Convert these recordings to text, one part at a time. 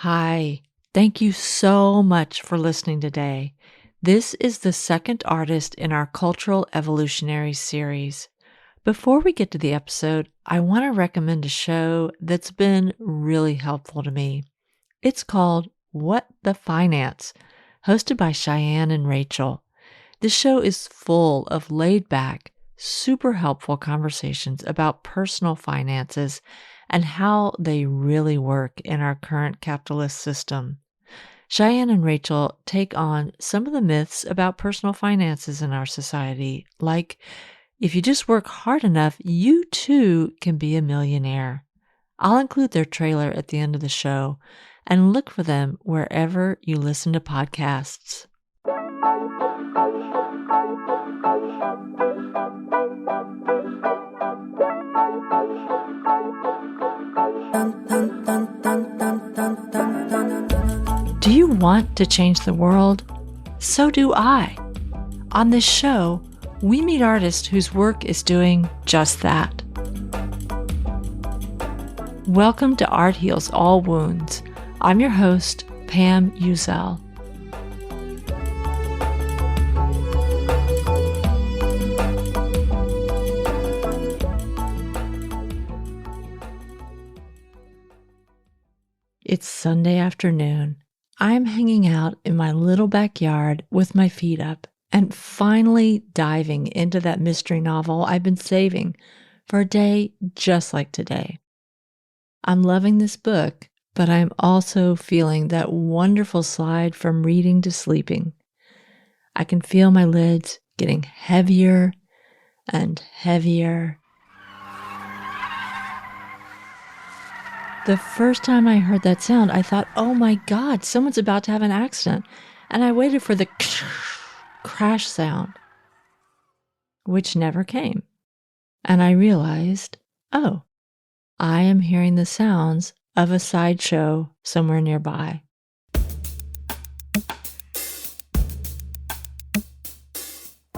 Hi, thank you so much for listening today. This is the second artist in our Cultural Evolutionary series. Before we get to the episode, I want to recommend a show that's been really helpful to me. It's called What the Finance, hosted by Cheyenne and Rachel. This show is full of laid-back, super helpful conversations about personal finances and how they really work in our current capitalist system. Cheyenne and Rachel take on some of the myths about personal finances in our society, like if you just work hard enough, you too can be a millionaire. I'll include their trailer at the end of the show, and look for them wherever you listen to podcasts. Do you want to change the world? So do I. On this show, we meet artists whose work is doing just that. Welcome to Art Heals All Wounds. I'm your host, Pam Uzel. It's Sunday afternoon. I'm hanging out in my little backyard with my feet up and finally diving into that mystery novel I've been saving for a day just like today. I'm loving this book, but I'm also feeling that wonderful slide from reading to sleeping. I can feel my lids getting heavier and heavier. The first time I heard that sound, I thought, oh my God, someone's about to have an accident. And I waited for the crash sound, which never came. And I realized, oh, I am hearing the sounds of a sideshow somewhere nearby.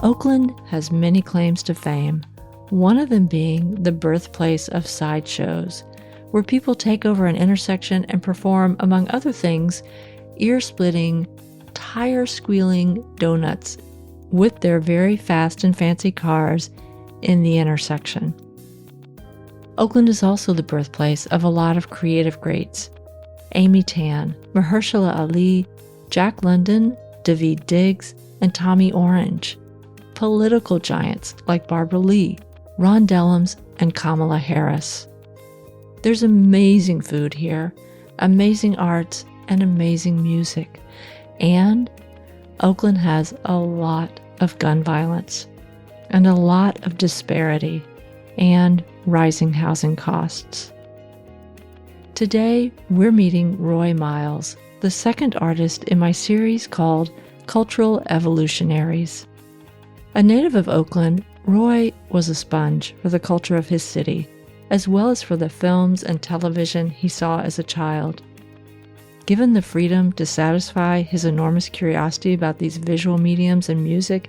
Oakland has many claims to fame, one of them being the birthplace of sideshows, where people take over an intersection and perform, among other things, ear-splitting, tire-squealing donuts with their very fast and fancy cars in the intersection. Oakland is also the birthplace of a lot of creative greats. Amy Tan, Mahershala Ali, Jack London, Daveed Diggs, and Tommy Orange. Political giants like Barbara Lee, Ron Dellums, and Kamala Harris. There's amazing food here, amazing arts, and amazing music. And Oakland has a lot of gun violence, and a lot of disparity, and rising housing costs. Today, we're meeting Roy Miles, the second artist in my series called Cultural Evolutionaries. A native of Oakland, Roy was a sponge for the culture of his city, as well as for the films and television he saw as a child. Given the freedom to satisfy his enormous curiosity about these visual mediums and music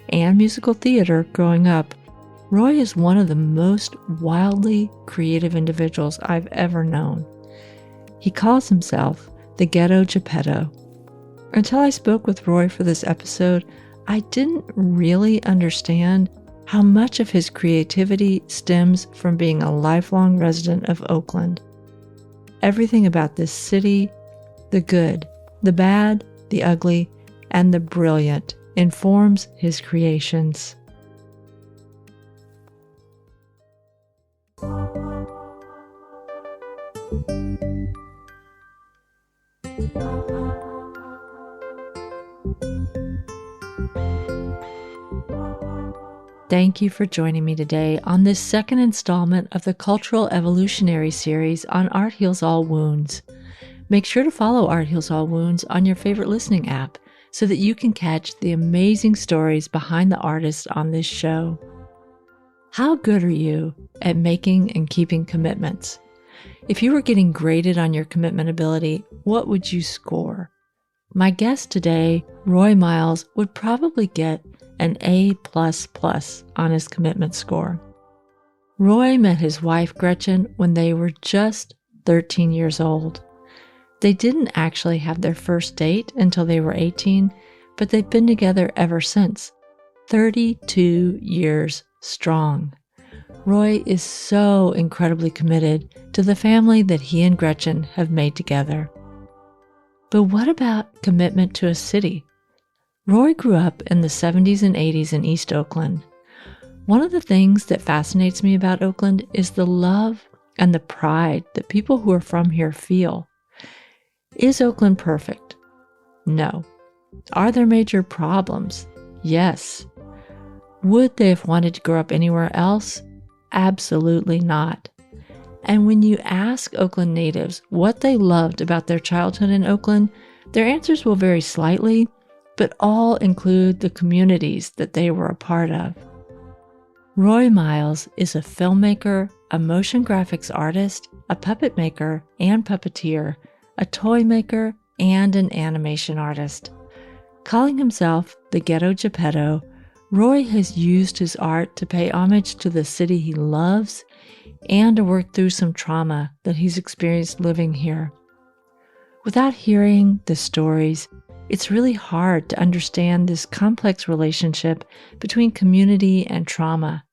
and musical theater growing up, Roy is one of the most wildly creative individuals I've ever known. He calls himself the Ghetto Geppetto. Until I spoke with Roy for this episode, I didn't really understand how much of his creativity stems from being a lifelong resident of Oakland. Everything about this city, the good, the bad, the ugly, and the brilliant, informs his creations. Thank you for joining me today on this second installment of the Cultural Evolutionary series on Art Heals All Wounds. Make sure to follow Art Heals All Wounds on your favorite listening app so that you can catch the amazing stories behind the artists on this show. How good are you at making and keeping commitments? If you were getting graded on your commitment ability, what would you score? My guest today, Roy Miles, would probably get an A++ on his commitment score. Roy met his wife Gretchen when they were just 13 years old. They didn't actually have their first date until they were 18, but they've been together ever since. 32 years strong. Roy is so incredibly committed to the family that he and Gretchen have made together. But what about commitment to a city? Roy grew up in the 70s and 80s in East Oakland. One of the things that fascinates me about Oakland is the love and the pride that people who are from here feel. Is Oakland perfect? No. Are there major problems? Yes. Would they have wanted to grow up anywhere else? Absolutely not. And when you ask Oakland natives what they loved about their childhood in Oakland, their answers will vary slightly, but all include the communities that they were a part of. Roy Miles is a filmmaker, a motion graphics artist, a puppet maker and puppeteer, a toy maker, and an animation artist. Calling himself the Ghetto Geppetto, Roy has used his art to pay homage to the city he loves and to work through some trauma that he's experienced living here. Without hearing the stories, it's really hard to understand this complex relationship between community and trauma,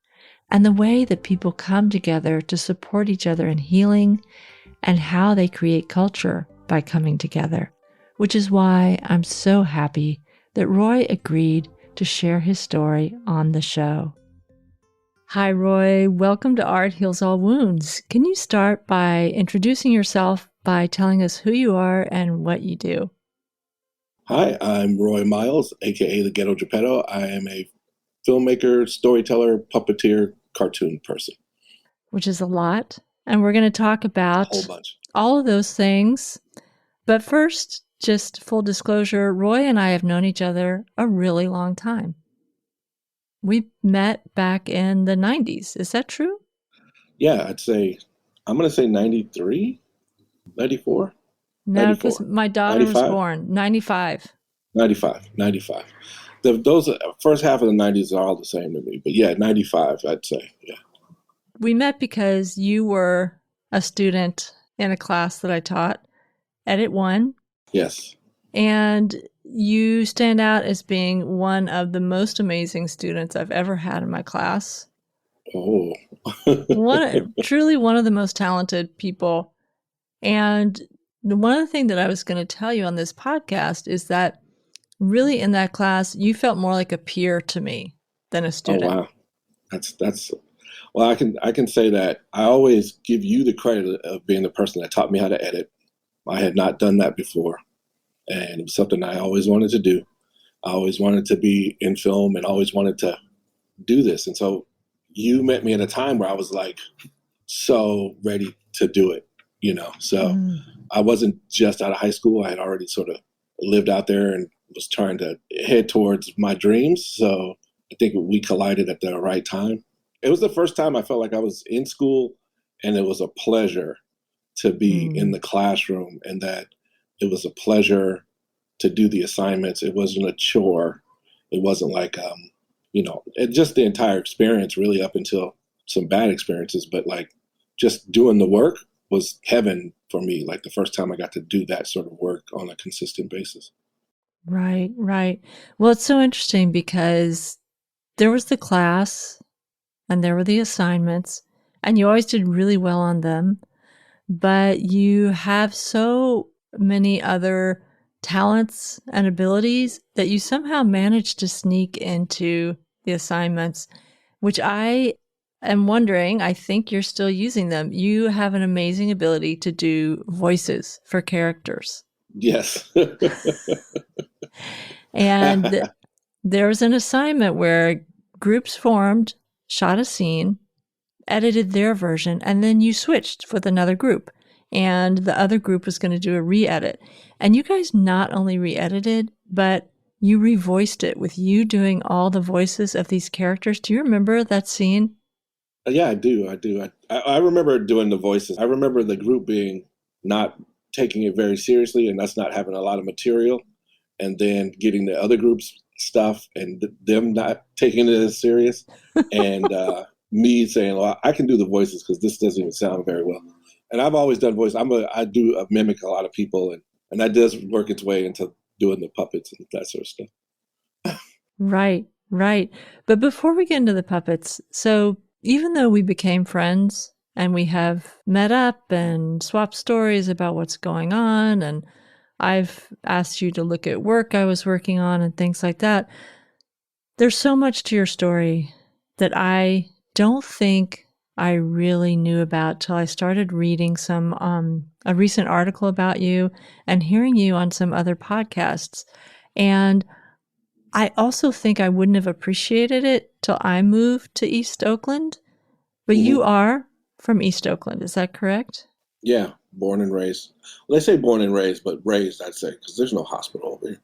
and the way that people come together to support each other in healing, and how they create culture by coming together, which is why I'm so happy that Roy agreed to share his story on the show. Hi, Roy. Welcome to Art Heals All Wounds. Can you start by introducing yourself by telling us who you are and what you do? Hi, I'm Roy Miles, aka the Ghetto Geppetto. I am a filmmaker, storyteller, puppeteer, cartoon person. Which is a lot. And we're going to talk about A whole bunch. All of those things. But first, just full disclosure, Roy and I have known each other a really long time. We met back in the 90s. Is that true? Yeah, I'm going to say 93, 94. No, because my daughter 95? Was born 95. 95. Those first half of the 90s are all the same to me. But yeah, 95, I'd say, yeah. We met because you were a student in a class that I taught, Edit 1. Yes. And you stand out as being one of the most amazing students I've ever had in my class. Oh. Truly one of the most talented people. And one of the things that I was going to tell you on this podcast is that really in that class, you felt more like a peer to me than a student. Oh, wow. That's well, I can say that I always give you the credit of being the person that taught me how to edit. I had not done that before, and it was something I always wanted to do. I always wanted to be in film and always wanted to do this. And so you met me at a time where I was like so ready to do it, So I wasn't just out of high school. I had already sort of lived out there and was trying to head towards my dreams. So I think we collided at the right time. It was the first time I felt like I was in school, and it was a pleasure to be in the classroom, and that it was a pleasure to do the assignments. It wasn't a chore. It wasn't like, just the entire experience really up until some bad experiences, but like just doing the work was heaven for me. Like the first time I got to do that sort of work on a consistent basis. Right. Well, it's so interesting because there was the class and there were the assignments, and you always did really well on them, but you have so many other talents and abilities that you somehow managed to sneak into the assignments, which I am wondering, I think you're still using them. You have an amazing ability to do voices for characters. Yes. And there was an assignment where groups formed, shot a scene, edited their version, and then you switched with another group. And the other group was going to do a re-edit. And you guys not only re-edited, but you revoiced it with you doing all the voices of these characters. Do you remember that scene? Yeah, I do. I remember doing the voices. I remember the group being not taking it very seriously and us not having a lot of material, and then getting the other group's stuff and them not taking it as serious, and me saying, well, I can do the voices because this doesn't even sound very well. And I've always done voice. I do mimic a lot of people, and that does work its way into doing the puppets and that sort of stuff. Right, right. But before we get into the puppets, so even though we became friends and we have met up and swapped stories about what's going on, and I've asked you to look at work I was working on and things like that, there's so much to your story that I don't think I really knew about till I started reading a recent article about you and hearing you on some other podcasts. And I also think I wouldn't have appreciated it till I moved to East Oakland. But you are from East Oakland, is that correct? Yeah, born and raised. Well, they say born and raised, but raised, I'd say, because there's no hospital over here.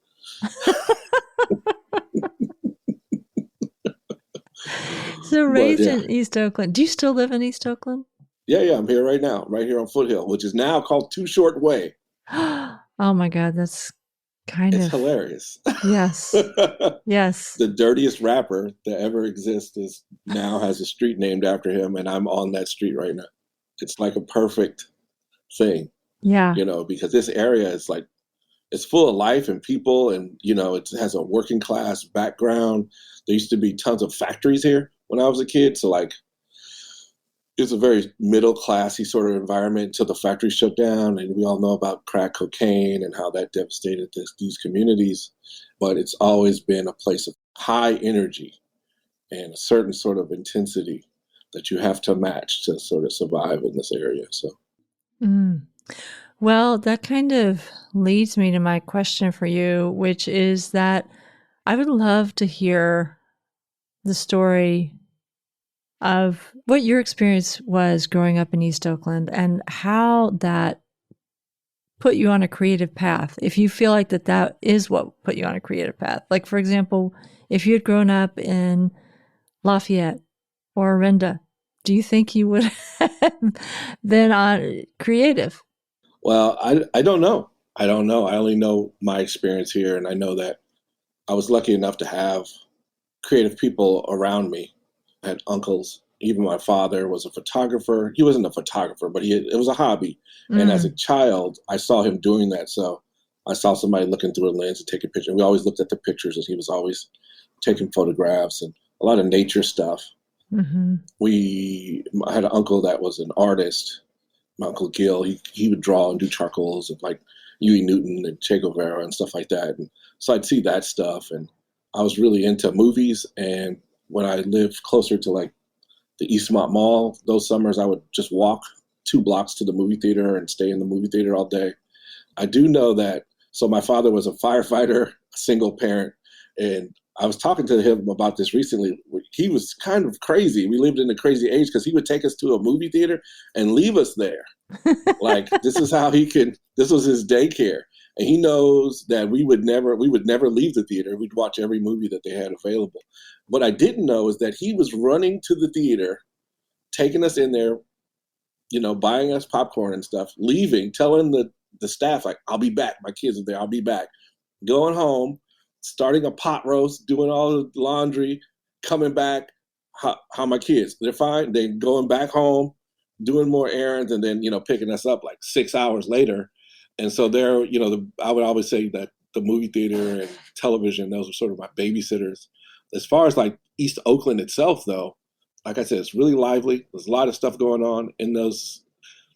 So raised in East Oakland. Do you still live in East Oakland? Yeah, I'm here right now, right here on Foothill, which is now called Too Short Way. Oh my God, that's It's hilarious. Yes. Yes. The dirtiest rapper that ever exists now has a street named after him, and I'm on that street right now. It's like a perfect thing. Yeah. Because this area is like, it's full of life and people, and it has a working class background. There used to be tons of factories here when I was a kid, so like it's a very middle classy sort of environment until the factory shut down, and we all know about crack cocaine and how that devastated these communities. But it's always been a place of high energy and a certain sort of intensity that you have to match to sort of survive in this area. So. Well, that kind of leads me to my question for you, which is that I would love to hear the story of what your experience was growing up in East Oakland and how that put you on a creative path. If you feel like that is what put you on a creative path. Like, for example, if you had grown up in Lafayette or Orinda, do you think you would have been on creative? Well, I don't know. I don't know. I only know my experience here, and I know that I was lucky enough to have creative people around me. I had uncles. Even my father was a photographer. He wasn't a photographer, but it was a hobby. And as a child, I saw him doing that. So I saw somebody looking through a lens and taking pictures. We always looked at the pictures, and he was always taking photographs and a lot of nature stuff. I had an uncle that was an artist. My Uncle Gil, he would draw and do charcoals of like Huey Newton and Che Guevara and stuff like that. And so I'd see that stuff. And I was really into movies. And when I lived closer to like the Eastmont Mall, those summers I would just walk 2 blocks to the movie theater and stay in the movie theater all day. I do know that, so my father was a firefighter, a single parent, and I was talking to him about this recently. He was kind of crazy. We lived in a crazy age because he would take us to a movie theater and leave us there. Like, this is how this was his daycare. And he knows that we would never leave the theater. We'd watch every movie that they had available. What I didn't know is that he was running to the theater, taking us in there, buying us popcorn and stuff, leaving, telling the staff, like, I'll be back. My kids are there. I'll be back. Going home, starting a pot roast, doing all the laundry, coming back. How my kids? They're fine. They going back home, doing more errands, and then, picking us up like 6 hours later. And so there, I would always say that the movie theater and television, those are sort of my babysitters. As far as like East Oakland itself, though, like I said, it's really lively. There's a lot of stuff going on in the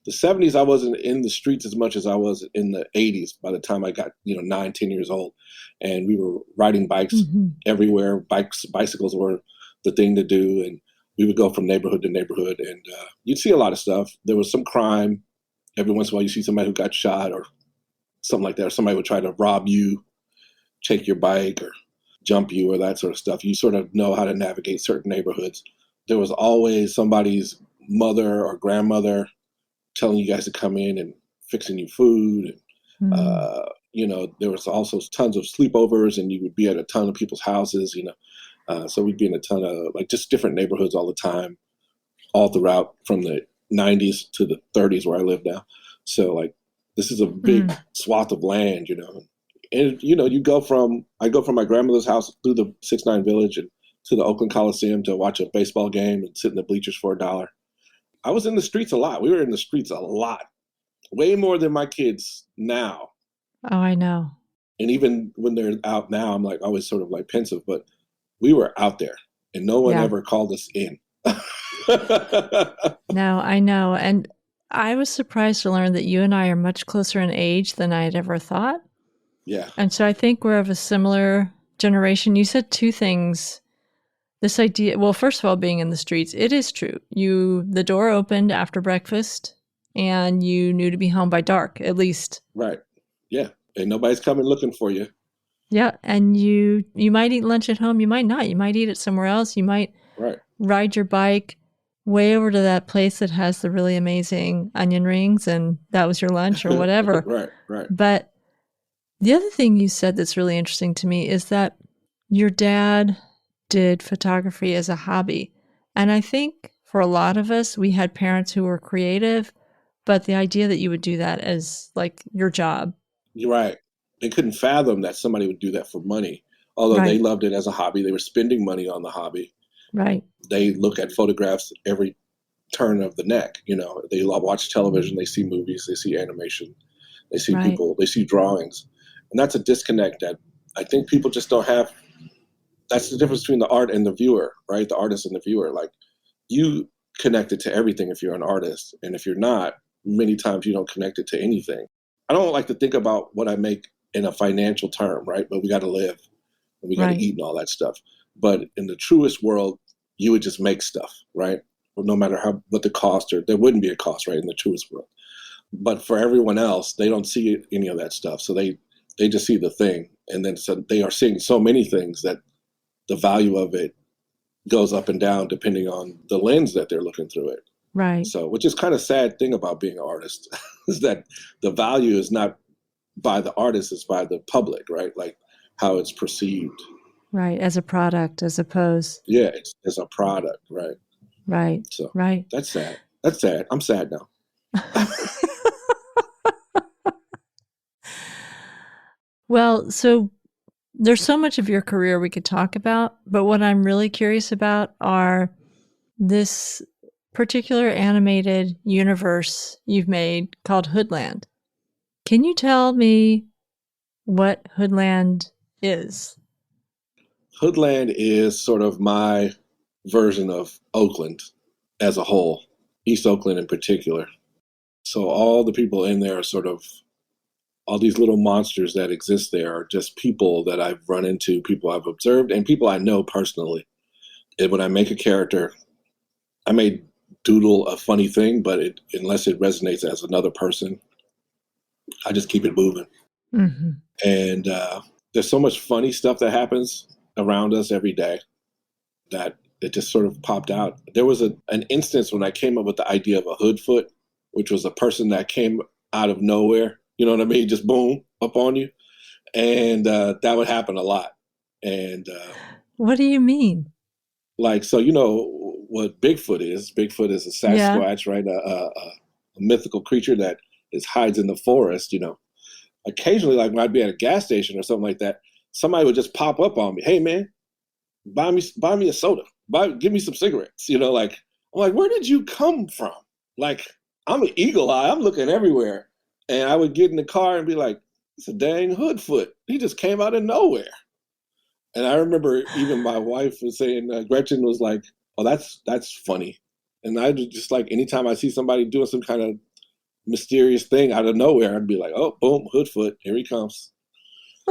70s. I wasn't in the streets as much as I was in the 80s by the time I got, 9, 10 years old. And we were riding bikes everywhere. Bicycles were the thing to do. And we would go from neighborhood to neighborhood, and you'd see a lot of stuff. There was some crime. Every once in a while you see somebody who got shot or something like that, or somebody would try to rob you, take your bike, or jump you, or that sort of stuff. You sort of know how to navigate certain neighborhoods. There was always somebody's mother or grandmother telling you guys to come in and fixing you food. And, there was also tons of sleepovers, and you would be at a ton of people's houses, so we'd be in a ton of like just different neighborhoods all the time, all throughout from the 90s to the 30s where I live now. So like, this is a big swath of land, and, I go from my grandmother's house through the 6-9 Village and to the Oakland Coliseum to watch a baseball game and sit in the bleachers for $1. I was in the streets a lot. We were in the streets a lot, way more than my kids now. Oh, I know. And even when they're out now, I'm like always sort of like pensive, but we were out there and no one Yeah. ever called us in. No, I know. And I was surprised to learn that you and I are much closer in age than I had ever thought. Yeah. And so I think we're of a similar generation. You said two things. This idea, well, first of all, being in the streets, it is true. The door opened after breakfast and you knew to be home by dark, at least. Right. Yeah. And nobody's coming looking for you. Yeah. And you might eat lunch at home. You might not. You might eat it somewhere else. You might ride your bike way over to that place that has the really amazing onion rings and that was your lunch or whatever. Right. But the other thing you said that's really interesting to me is that your dad did photography as a hobby. And I think for a lot of us, we had parents who were creative, but the idea that you would do that as like your job. You're right. They couldn't fathom that somebody would do that for money. Although they loved it as a hobby, they were spending money on the hobby. Right. They look at photographs every turn of the neck. You know, they watch television, they see movies, they see animation, they see people, they see drawings. And that's a disconnect that I think people just don't have. That's the difference between the art and the viewer, right? The artist and the viewer. Like, you connect it to everything if you're an artist. And if you're not, many times you don't connect it to anything. I don't like to think about what I make in a financial term, right? But we got to live and we got to eat and all that stuff. But in the truest world, you would just make stuff, right? No matter what the cost, or there wouldn't be a cost, right, in the truest world. But for everyone else, they don't see any of that stuff. So they just see the thing. And then so they are seeing so many things that the value of it goes up and down depending on the lens that they're looking through it. Right. So, which is kind of sad thing about being an artist is that the value is not by the artist, it's by the public, right? Like how it's perceived. Right. As a product, as opposed. Yeah, it's as a product, right? Right. So right. That's sad. That's sad. I'm sad now. Well, so there's so much of your career we could talk about, but what I'm really curious about are this particular animated universe you've made called Hoodland. Can you tell me what Hoodland is? Hoodland is sort of my version of Oakland as a whole, East Oakland in particular. So all the people in there are sort of, all these little monsters that exist there are just people that I've run into, people I've observed, and people I know personally. And when I make a character, I may doodle a funny thing, but unless it resonates as another person, I just keep it moving. Mm-hmm. And there's so much funny stuff that happens around us every day that it just sort of popped out. There was an instance when I came up with the idea of a Hoodfoot, which was a person that came out of nowhere. You know what I mean? Just boom, up on you. And that would happen a lot. And what do you mean? Like, so you know what Bigfoot is. Bigfoot is a Sasquatch, right? A mythical creature that hides in the forest, you know. Occasionally, like when I'd be at a gas station or something like that, somebody would just pop up on me. Hey, man, buy me a soda. Give me some cigarettes. You know, like, I'm like, where did you come from? Like, I'm an eagle eye. I'm looking everywhere. And I would get in the car and be like, it's a dang Hoodfoot. He just came out of nowhere. And I remember even my wife was saying, Gretchen was like, oh, that's funny. And I just like, anytime I see somebody doing some kind of mysterious thing out of nowhere, I'd be like, oh, boom, Hoodfoot, here he comes.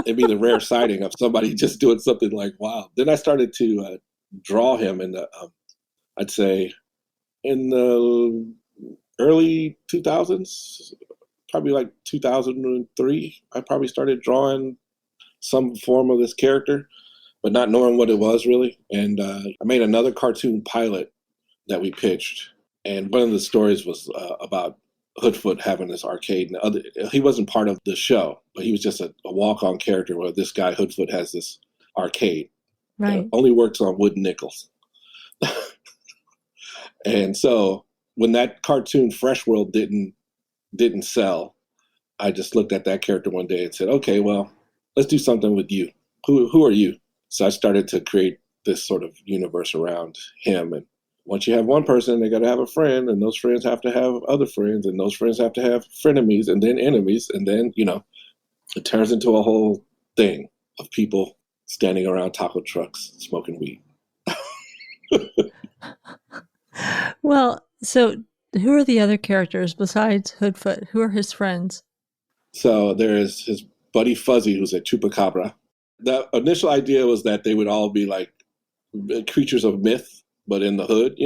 It'd be the rare sighting of somebody just doing something like, wow. Then I started to draw him in the, I'd say in the early 2000s, probably like 2003, I probably started drawing some form of this character, but not knowing what it was really. And I made another cartoon pilot that we pitched. And one of the stories was about Hoodfoot having this arcade. And he wasn't part of the show, but he was just a walk-on character where this guy, Hoodfoot, has this arcade. Right. Only works on wooden nickels. And so when that cartoon Fresh World didn't sell, I just looked at that character one day and said, okay, well, let's do something with you. Who are you? So I started to create this sort of universe around him. And once you have one person, they got to have a friend, and those friends have to have other friends, and those friends have to have frenemies, and then enemies, and then it turns into a whole thing of people standing around taco trucks smoking weed. Well, so who are the other characters besides Hoodfoot? Who are his friends? So there's his buddy Fuzzy, who's a chupacabra. The initial idea was that they would all be like creatures of myth, but in the hood,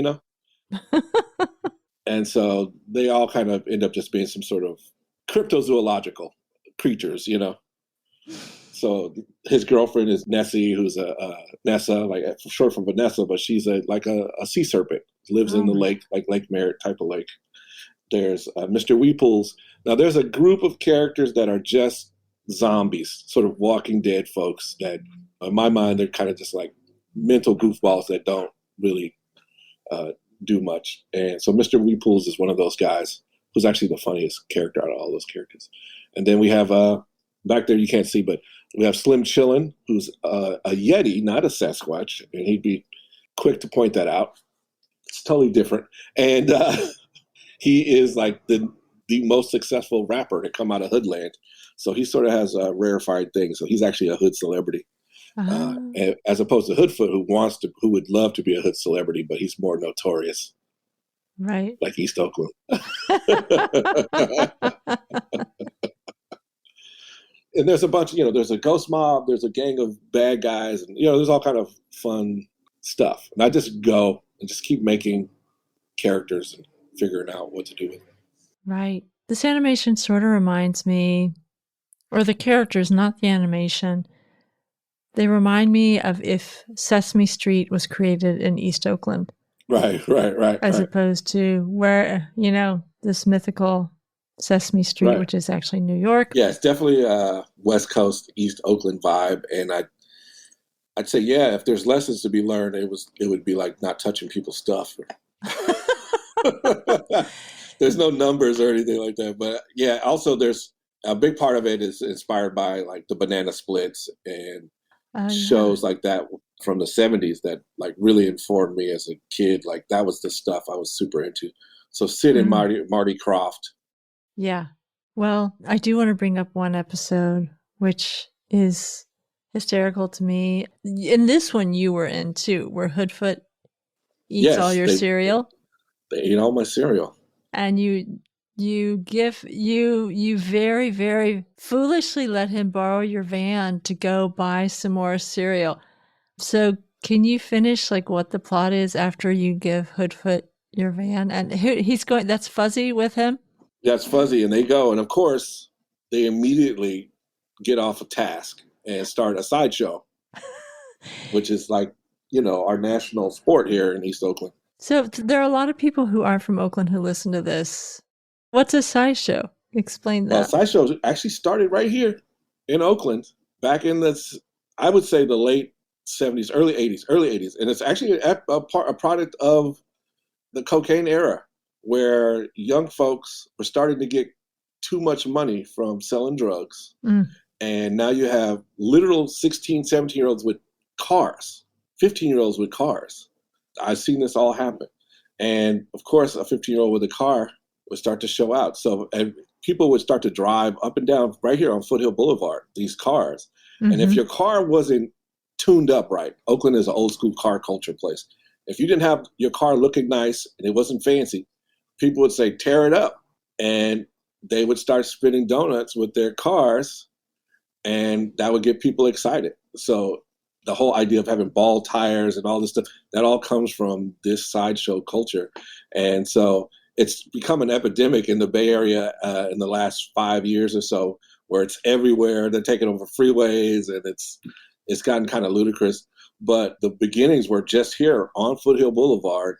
And so they all kind of end up just being some sort of cryptozoological creatures, So his girlfriend is Nessie, who's a Nessa, like short for Vanessa, but she's like a sea serpent, lives in the lake, like Lake Merritt type of lake. There's Mr. Weeples. Now there's a group of characters that are just zombies, sort of Walking Dead folks that, in my mind, they're kind of just like mental goofballs that don't really do much. And so Mr. Weeples is one of those guys who's actually the funniest character out of all those characters. And then we have back there, you can't see, but we have Slim Chillin, who's a Yeti, not a Sasquatch, and he'd be quick to point that out. It's totally different. And he is like the most successful rapper to come out of Hoodland. So he sort of has a rarefied thing. So he's actually a hood celebrity. As opposed to Hoodfoot, who would love to be a hood celebrity, but he's more notorious. Right. Like East Oakland. And there's a bunch, there's a ghost mob, there's a gang of bad guys, and, there's all kind of fun stuff. And I just go and just keep making characters and figuring out what to do with them. Right. This animation sort of reminds me, or the characters, not the animation, they remind me of if Sesame Street was created in East Oakland. Right. As opposed to where, this mythical Sesame Street, which is actually New York. Yeah, it's definitely a West Coast, East Oakland vibe. And I'd say, if there's lessons to be learned, it would be like not touching people's stuff. There's no numbers or anything like that. But yeah, also there's a big part of it is inspired by like the banana splits and shows like that from the 70s that like really informed me as a kid. Like that was the stuff I was super into. So Sid and Marty Krofft. Yeah. Well, I do want to bring up one episode, which is hysterical to me. In this one you were in too, where Hoodfoot eats all your cereal. They eat all my cereal. And you very, very foolishly let him borrow your van to go buy some more cereal. So can you finish like what the plot is after you give Hoodfoot your van? And he's going, that's Fuzzy with him? That's Fuzzy, and they go, and of course, they immediately get off a task and start a sideshow, which is like, our national sport here in East Oakland. So there are a lot of people who aren't from Oakland who listen to this. What's a sideshow? Explain that. Sideshow actually started right here in Oakland back in I would say the late 70s, early 80s. And it's actually a product of the cocaine era, where young folks were starting to get too much money from selling drugs. And now you have literal 16, 17-year-olds with cars, 15-year-olds with cars. I've seen this all happen. And of course, a 15-year-old with a car would start to show out. So, and people would start to drive up and down right here on Foothill Boulevard, these cars. And if your car wasn't tuned up right, Oakland is an old school car culture place. If you didn't have your car looking nice and it wasn't fancy, people would say, tear it up. And they would start spinning donuts with their cars, and that would get people excited. So the whole idea of having ball tires and all this stuff, that all comes from this sideshow culture. And so it's become an epidemic in the Bay Area in the last 5 years or so, where it's everywhere. They're taking over freeways, and it's gotten kind of ludicrous. But the beginnings were just here on Foothill Boulevard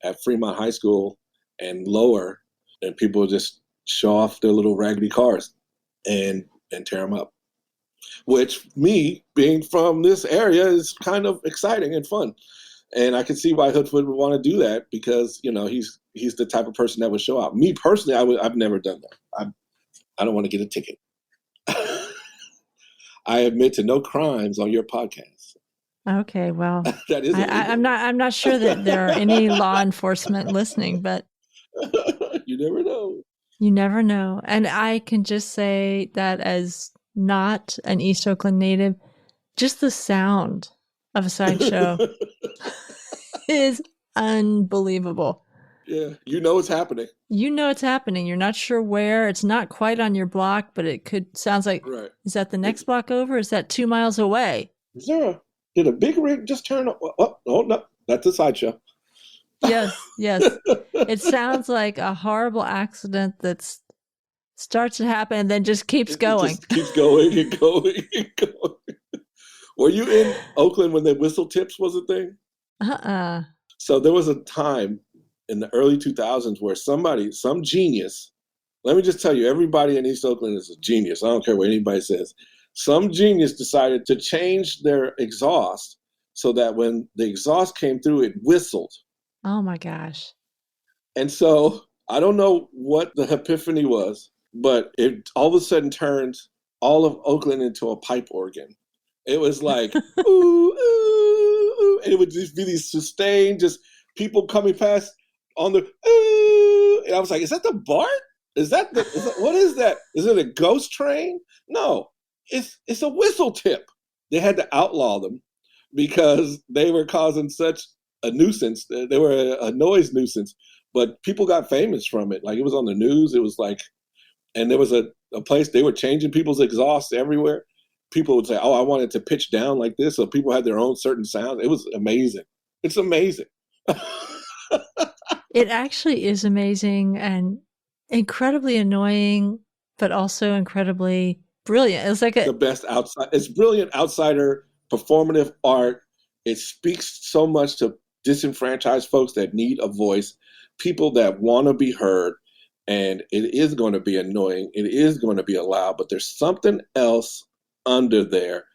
at Fremont High School and lower, and people just show off their little raggedy cars and tear them up. Which, me being from this area, is kind of exciting and fun. And I can see why Hoodfoot would want to do that, because he's the type of person that would show out. Me personally, I've never done that. I don't want to get a ticket. I admit to no crimes on your podcast. Okay, well, That is illegal. I'm not sure that there are any law enforcement listening, but You never know. you never know. And I can just say that as not an East Oakland native, just the sound of a sideshow is unbelievable. Yeah, you know it's happening. You know it's happening. You're not sure where. It's not quite on your block, but it could sounds like, Right. is that the next block over? Is that 2 miles away? Is there did a big rig just turn up? Oh no, that's a sideshow. Yes, yes. It sounds like a horrible accident that starts to happen and then just keeps going. It just keeps going and going and going. Were you in Oakland when the whistle tips was a thing? So there was a time in the early 2000s where some genius, let me just tell you, everybody in East Oakland is a genius. I don't care what anybody says. Some genius decided to change their exhaust so that when the exhaust came through, it whistled. Oh my gosh. And so I don't know what the epiphany was, but it all of a sudden turned all of Oakland into a pipe organ. It was like, ooh, ooh, ooh. And it would just be these sustained, just people coming past on the, ooh. And I was like, is that the BART? What is that? Is it a ghost train? No, it's a whistle tip. They had to outlaw them because they were causing such a nuisance. They were a noise nuisance, but people got famous from it. Like it was on the news. It was like, and there was a place they were changing people's exhausts everywhere. People would say, oh, I wanted to pitch down like this. So people had their own certain sounds. It was amazing. It's amazing. It actually is amazing and incredibly annoying, but also incredibly brilliant. It's like the best outside. It's brilliant outsider performative art. It speaks so much to disenfranchised folks that need a voice, people that want to be heard. And it is going to be annoying. It is going to be loud, but there's something else under there.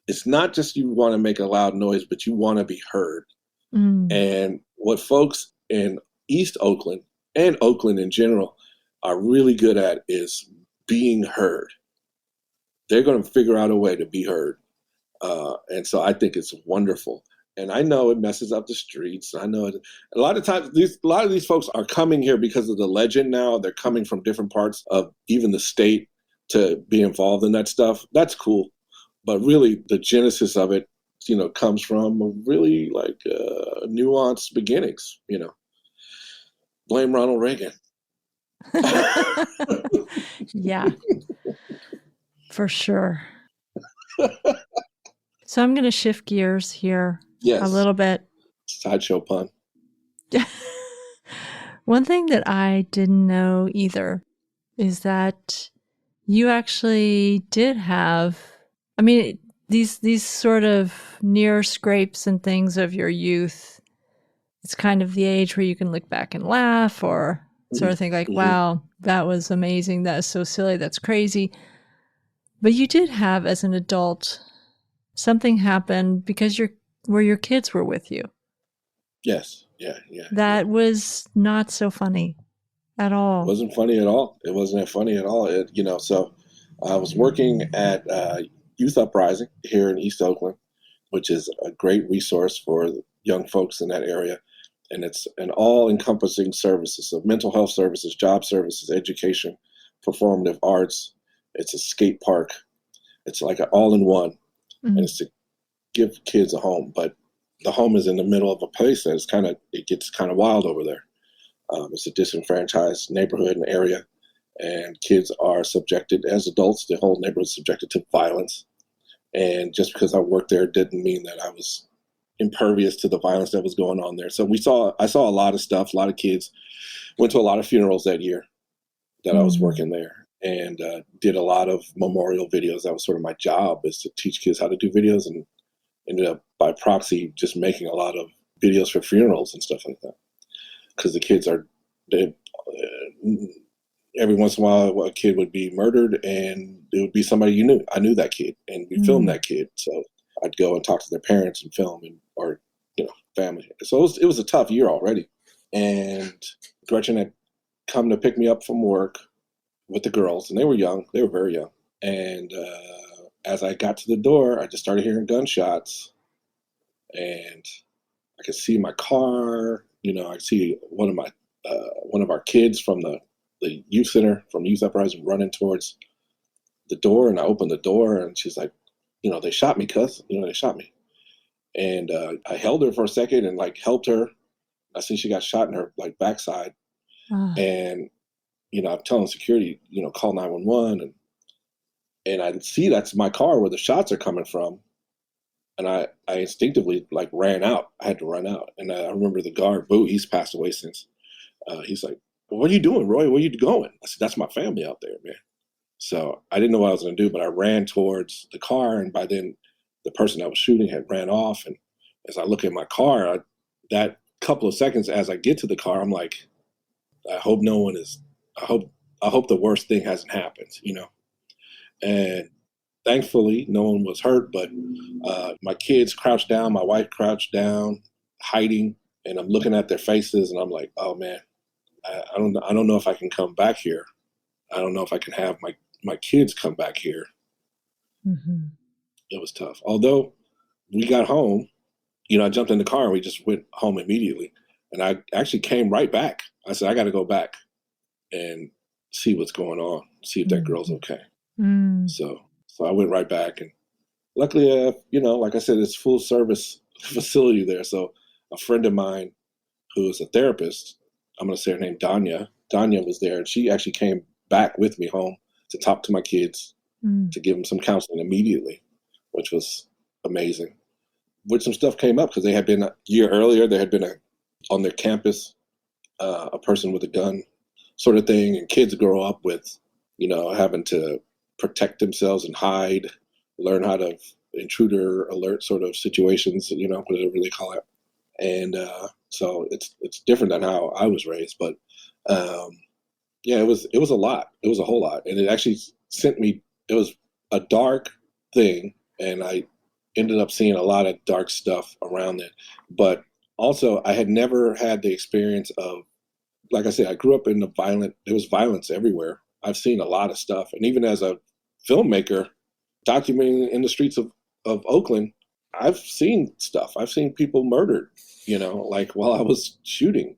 It's not just you want to make a loud noise, but you want to be heard. And what folks in East Oakland and Oakland in general are really good at is being heard. They're going to figure out a way to be heard. And so I think it's wonderful. And I know it messes up the streets. I know a lot of times a lot of these folks are coming here because of the legend now. They're coming from different parts of even the state to be involved in that stuff. That's cool. But really the genesis of it, comes from really like nuanced beginnings, Blame Ronald Reagan. Yeah, for sure. So I'm going to shift gears here a little bit. Sideshow pun. One thing that I didn't know either is that you actually did have, these sort of near scrapes and things of your youth. It's kind of the age where you can look back and laugh or sort of think like, wow, that was amazing. That is so silly. That's crazy. But you did have, as an adult, something happen because your kids were with you. Yes. Yeah. That was not so funny at all. It wasn't funny at all. It wasn't funny at all. So I was working at Youth Uprising here in East Oakland, which is a great resource for young folks in that area. And it's an all-encompassing services of mental health services, job services, education, performative arts. It's a skate park. It's like an all-in-one. And it's to give kids a home. But the home is in the middle of a place that it gets kind of wild over there. It's a disenfranchised neighborhood and area. And kids are subjected, as adults, the whole neighborhood is subjected to violence. And just because I worked there didn't mean that I was impervious to the violence that was going on there. So I saw a lot of stuff. A lot of kids went to a lot of funerals that year that I was working there, and did a lot of memorial videos. That was sort of my job, is to teach kids how to do videos, and ended up by proxy just making a lot of videos for funerals and stuff like that. Because the kids every once in a while a kid would be murdered and it would be somebody you knew. I knew that kid and we filmed that kid. So I'd go and talk to their parents and film or family. So it was a tough year already. And Gretchen had come to pick me up from work with the girls, and they were young. They were very young. And as I got to the door, I just started hearing gunshots. and I could see my car. I see one of our kids from the youth center, from Youth Uprising, running towards the door, and I opened the door, and she's like, they shot me, cuz, they shot me. And I held her for a second and like helped her. I see she got shot in her like backside, and I'm telling security, call 911, and I see that's my car where the shots are coming from, and I instinctively like ran out. I had to run out, and I remember the guard, Boo, he's passed away since. He's like, "What are you doing, Roy? Where are you going?" I said, "That's my family out there, man." So I didn't know what I was going to do, but I ran towards the car, and by then the person that was shooting had ran off. And as I look at my car, that couple of seconds as I get to the car, I'm like, I hope no one is. I hope the worst thing hasn't happened, And thankfully, no one was hurt. But my kids crouched down, my wife crouched down, hiding, and I'm looking at their faces, and I'm like, oh man, I don't know if I can come back here. I don't know if I can have my kids come back here. Mm-hmm. It was tough. Although we got home, I jumped in the car and we just went home immediately. And I actually came right back. I said, I got to go back and see what's going on, see if that girl's okay. Mm. So I went right back, and luckily, like I said, it's full service facility there. So a friend of mine who is a therapist, I'm going to say her name, Danya was there, and she actually came back with me home to talk to my kids, to give them some counseling immediately, which was amazing. Which some stuff came up because they had been a year earlier, there had been on their campus, a person with a gun sort of thing, and kids grow up with, having to protect themselves and hide, learn how to intruder alert sort of situations, whatever they call it. And so it's different than how I was raised, but yeah, it was a lot. It was a whole lot, and it actually sent me. It was a dark thing, and I ended up seeing a lot of dark stuff around it. But also, I had never had the experience of, like I said, I grew up in there was violence everywhere. I've seen a lot of stuff, and even as a filmmaker, documenting in the streets of Oakland, I've seen stuff. I've seen people murdered, like while I was shooting.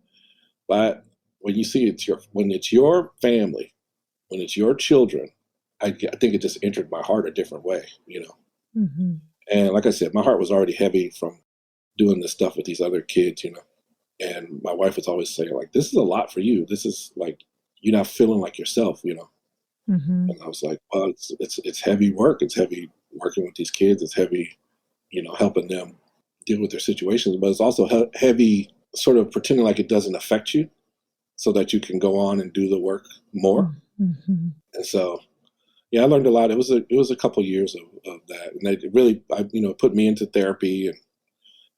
But when you see when it's your family, when it's your children, I think it just entered my heart a different way, Mm-hmm. And like I said, my heart was already heavy from doing this stuff with these other kids, And my wife was always saying, like, this is a lot for you. This is like, you're not feeling like yourself, Mm-hmm. And I was like, well, it's heavy work. It's heavy working with these kids. It's heavy, helping them deal with their situations. But it's also heavy sort of pretending like it doesn't affect you so that you can go on and do the work more. Mm-hmm. And so, yeah, I learned a lot. It was a couple years of that. And it really, put me into therapy, and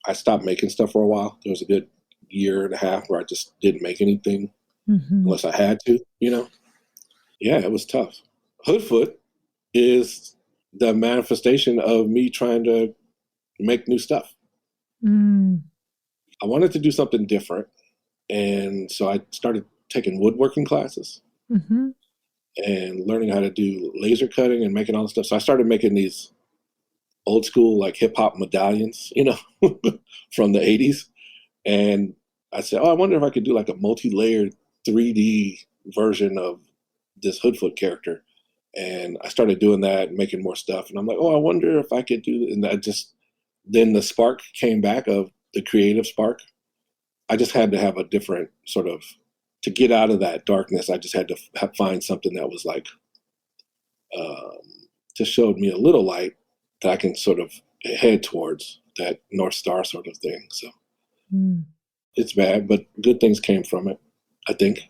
I stopped making stuff for a while. There was a good year and a half where I just didn't make anything unless I had to, Yeah, it was tough. Hoodfoot is the manifestation of me trying to make new stuff. Mm. I wanted to do something different. And so I started taking woodworking classes Mm-hmm. and learning how to do laser cutting and making all this stuff. So I started making these old school, like hip hop medallions, from the 80s. And I said, oh, I wonder if I could do like a multi-layered 3D version of this Hoodfoot character. And I started doing that and making more stuff. And I'm like, oh, I wonder if I could do, and then the spark came back of the creative spark. I just had to have a different sort of, to get out of that darkness, I just had to find something that was like, just showed me a little light that I can sort of head towards, that North Star sort of thing. So It's bad, but good things came from it, I think.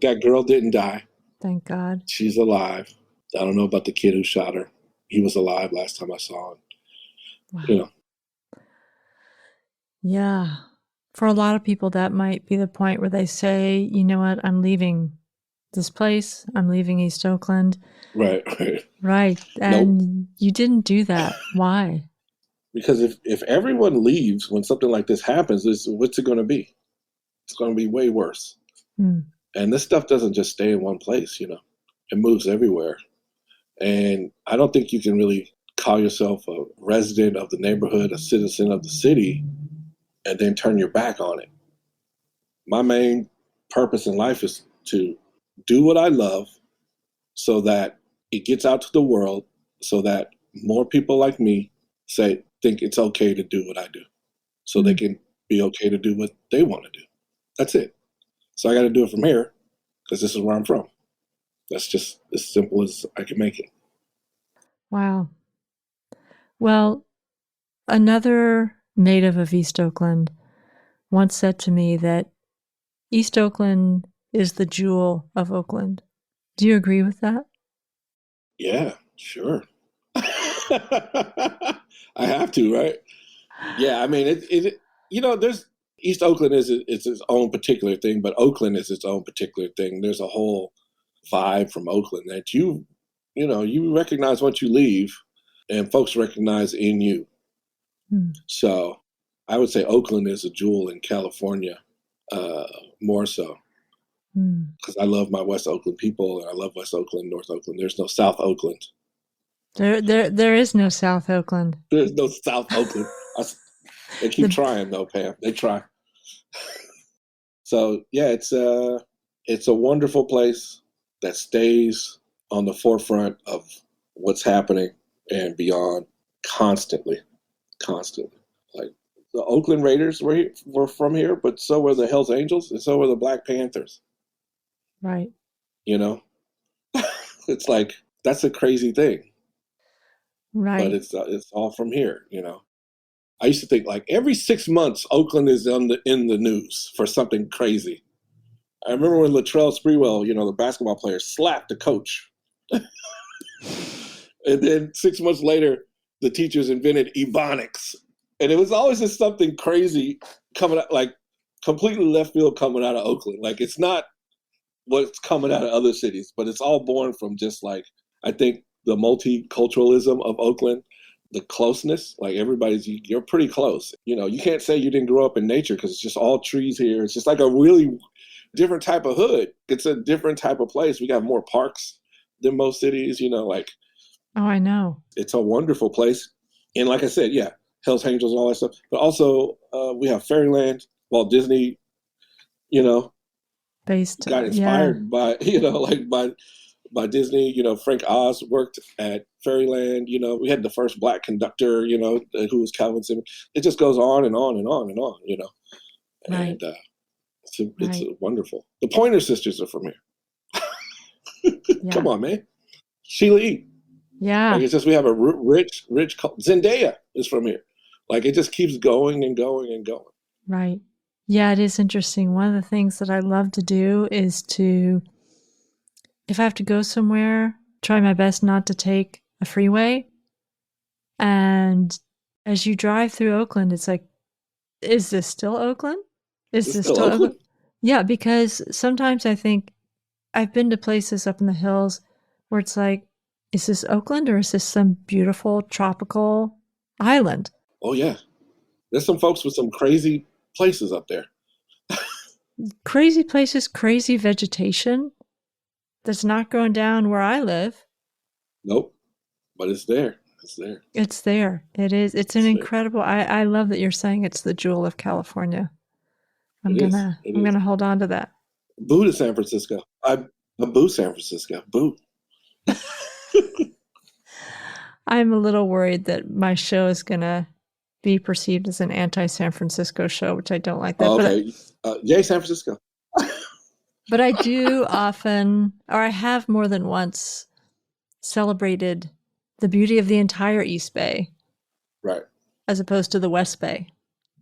That girl didn't die. Thank God. She's alive. I don't know about the kid who shot her. He was alive last time I saw him. Wow. Yeah. For a lot of people, that might be the point where they say, you know what, I'm leaving this place. I'm leaving East Oakland. Right. Right. And you didn't do that. Why? Because if everyone leaves when something like this happens, what's it going to be? It's going to be way worse. And this stuff doesn't just stay in one place, It moves everywhere. And I don't think you can really call yourself a resident of the neighborhood, a citizen of the city, and then turn your back on it. My main purpose in life is to do what I love so that it gets out to the world, so that more people like me think it's okay to do what I do, so they can be okay to do what they want to do. That's it. So I got to do it from here because this is where I'm from. That's just as simple as I can make it. Wow. Well, another native of East Oakland once said to me that East Oakland is the jewel of Oakland. Do you agree with that? Yeah, sure. I have to, right? Yeah, I mean, there's East Oakland is its own particular thing, but Oakland is its own particular thing. There's a whole vibe from Oakland that you recognize once you leave, and folks recognize in you. So I would say Oakland is a jewel in California, more so. Because I love my West Oakland people, and I love West Oakland, North Oakland. There's no South Oakland. There is no South Oakland. There's no South Oakland. They keep trying though, Pam. They try. So yeah, it's a wonderful place that stays on the forefront of what's happening and beyond constantly. Like the Oakland Raiders were from here, but so were the Hells Angels, and so were the Black Panthers. Right. It's like, that's a crazy thing. Right. But it's all from here. I used to think like every 6 months Oakland is in the news for something crazy. I remember when Latrell Sprewell, the basketball player, slapped the coach. And then 6 months later, the teachers invented Ebonics. And it was always just something crazy coming out, like completely left field coming out of Oakland. Like, it's not what's coming out of other cities, but it's all born from just like, I think, the multiculturalism of Oakland, the closeness. Like, you're pretty close. You can't say you didn't grow up in nature because it's just all trees here. It's just like a really different type of hood. It's a different type of place. We got more parks than most cities, like. Oh, I know. It's a wonderful place. And like I said, yeah, Hell's Angels and all that stuff. But also we have Fairyland. Walt Disney, got inspired by, by Disney. Frank Oz worked at Fairyland. We had the first Black conductor, who was Calvin Simmons. It just goes on and on and on and on, Right. And it's wonderful. The Pointer Sisters are from here. Yeah. Come on, man. Sheila E. Yeah. Like, it's just, we have a rich Zendaya is from here. Like, it just keeps going and going and going. Right. Yeah, it is interesting. One of the things that I love to do is if I have to go somewhere, try my best not to take a freeway. And as you drive through Oakland, it's like, is this still Oakland? Is this still Oakland? Yeah, because sometimes I think I've been to places up in the hills where it's like, is this Oakland or is this some beautiful tropical island? Oh, yeah. There's some folks with some crazy places up there. Crazy places, crazy vegetation that's not going down where I live. Nope. But it's there. It's there. It is. It's an incredible. I love that you're saying it's the jewel of California. I'm gonna hold on to that. Boo to San Francisco. I boo San Francisco. Boo. I'm a little worried that my show is gonna be perceived as an anti-San Francisco show, which I don't like that. Oh, okay. Yay, San Francisco. But I do often, or I have more than once, celebrated the beauty of the entire East Bay. Right. As opposed to the West Bay,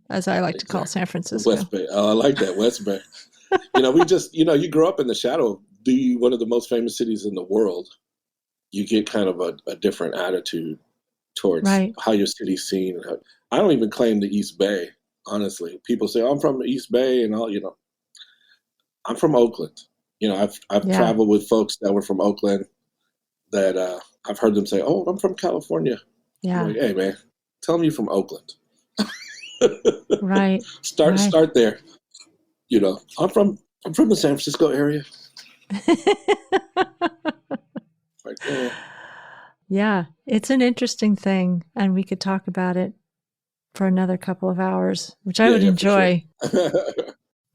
as I like to call San Francisco. West Bay. Oh, I like that, West Bay. You grow up in the shadow of one of the most famous cities in the world. You get kind of a different attitude towards how your city's seen. I don't even claim the East Bay, honestly. People say, I'm from the East Bay and all, I'm from Oakland. I've traveled with folks that were from Oakland that I've heard them say, oh, I'm from California. Yeah. I'm like, hey, man, tell me you're from Oakland. Right. Start there. I'm from the San Francisco area. Yeah, it's an interesting thing, and we could talk about it for another couple of hours, which I would enjoy. For sure.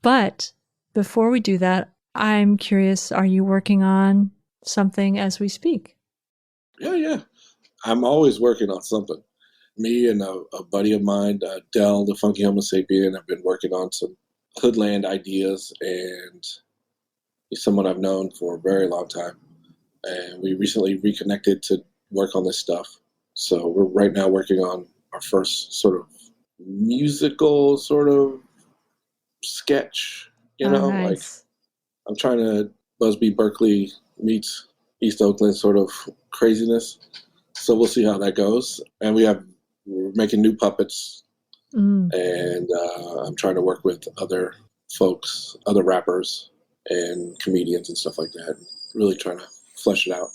But before we do that, I'm curious, are you working on something as we speak? Yeah. I'm always working on something. Me and a buddy of mine, Dell, the Funky Homo Sapien, have been working on some Hoodland ideas, and he's someone I've known for a very long time. And we recently reconnected to work on this stuff. So we're right now working on our first sort of musical sort of sketch, Nice. like I'm trying to Busby Berkeley meets East Oakland sort of craziness. So we'll see how that goes. And we're making new puppets, and I'm trying to work with other folks, other rappers and comedians and stuff like that. Really trying to flesh it out.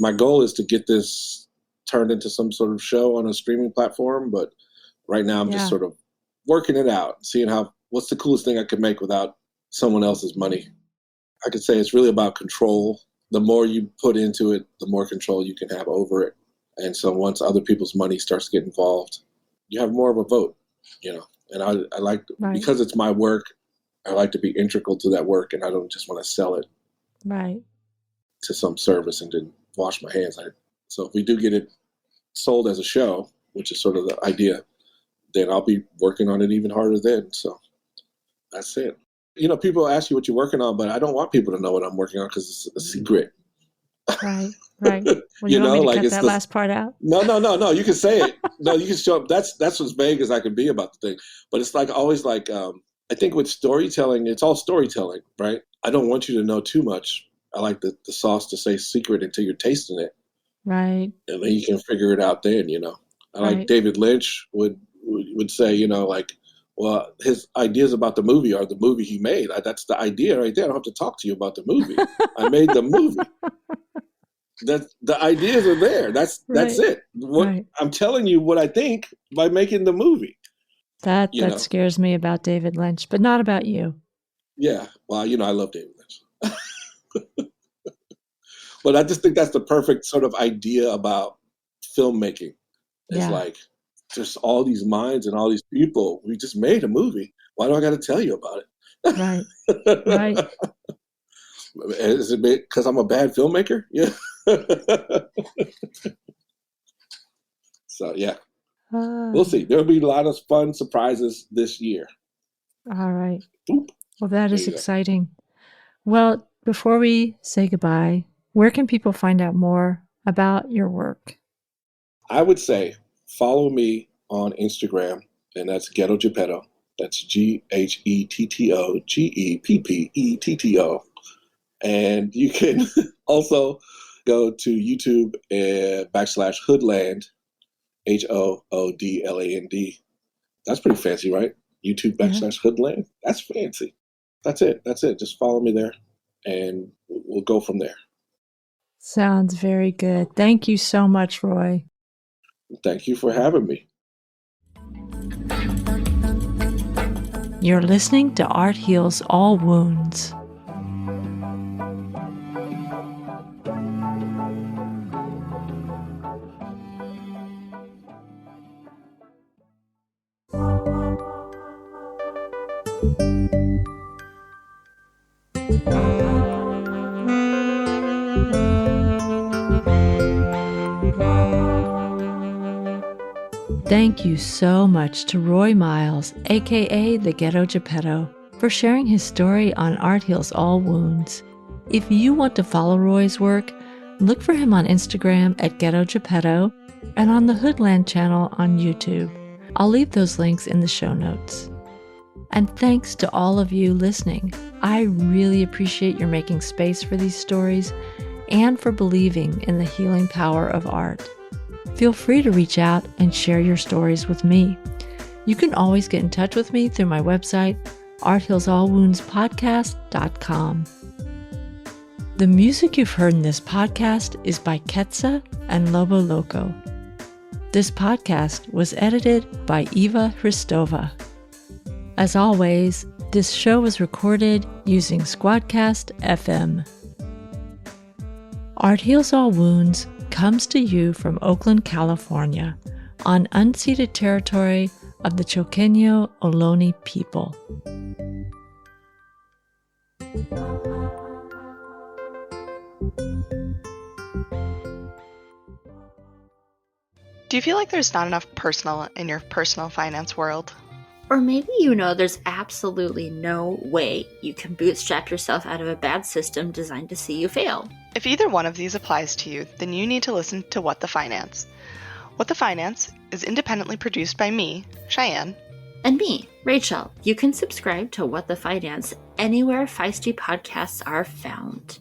My goal is to get this turned into some sort of show on a streaming platform, but right now I'm just sort of working it out, seeing what's the coolest thing I could make without someone else's money. I could say it's really about control. The more you put into it, the more control you can have over it. And so once other people's money starts to get involved, you have more of a vote, and I like, because it's my work, I like to be integral to that work, and I don't just want to sell it to some service and then wash my hands. So if we do get it sold as a show, which is sort of the idea, then I'll be working on it even harder then. So that's it. People ask you what you're working on, but I don't want people to know what I'm working on because it's a secret. Right. Well, you want me to cut that last part out? No. You can say it. No, you can show up. That's as vague as I can be about the thing. But it's like always like, I think with storytelling, it's all storytelling, right? I don't want you to know too much. I like the sauce to say secret until you're tasting it. Right. And then you can figure it out then, I like David Lynch would say, well, his ideas about the movie are the movie he made. That's the idea right there. I don't have to talk to you about the movie. I made the movie. The ideas are there. That's it. I'm telling you what I think by making the movie. That scares me about David Lynch, but not about you. Yeah. Well, I love David Lynch. But I just think that's the perfect sort of idea about filmmaking. It's like, there's all these minds and all these people. We just made a movie. Why do I got to tell you about it? Right. Is it because I'm a bad filmmaker? Yeah. So, yeah. We'll see. There'll be a lot of fun surprises this year. All right. Oop. Well, that is exciting. Well, before we say goodbye, where can people find out more about your work? I would say follow me on Instagram, and that's Ghetto Geppetto. That's GHETTO GEPPETTO. And you can also go to YouTube /Hoodland, HOODLAND. That's pretty fancy, right? YouTube /Hoodland. That's fancy. That's it. Just follow me there, and we'll go from there. Sounds very good. Thank you so much, Roy. Thank you for having me. You're listening to Art Heals All Wounds. Thank you so much to Roy Miles, aka the Ghetto Geppetto, for sharing his story on Art Heals All Wounds. If you want to follow Roy's work, look for him on Instagram at Ghetto Geppetto and on the Hoodland channel on YouTube. I'll leave those links in the show notes. And thanks to all of you listening. I really appreciate your making space for these stories and for believing in the healing power of art. Feel free to reach out and share your stories with me. You can always get in touch with me through my website, arthealsallwoundspodcast.com. The music you've heard in this podcast is by Ketsa and Lobo Loco. This podcast was edited by Eva Hristova. As always, this show was recorded using Squadcast FM. Art Heals All Wounds comes to you from Oakland, California, on unceded territory of the Choqueño Ohlone people. Do you feel like there's not enough personal in your personal finance world? Or maybe you know there's absolutely no way you can bootstrap yourself out of a bad system designed to see you fail. If either one of these applies to you, then you need to listen to What the Finance. What the Finance is independently produced by me, Cheyenne. And me, Rachel. You can subscribe to What the Finance anywhere feisty podcasts are found.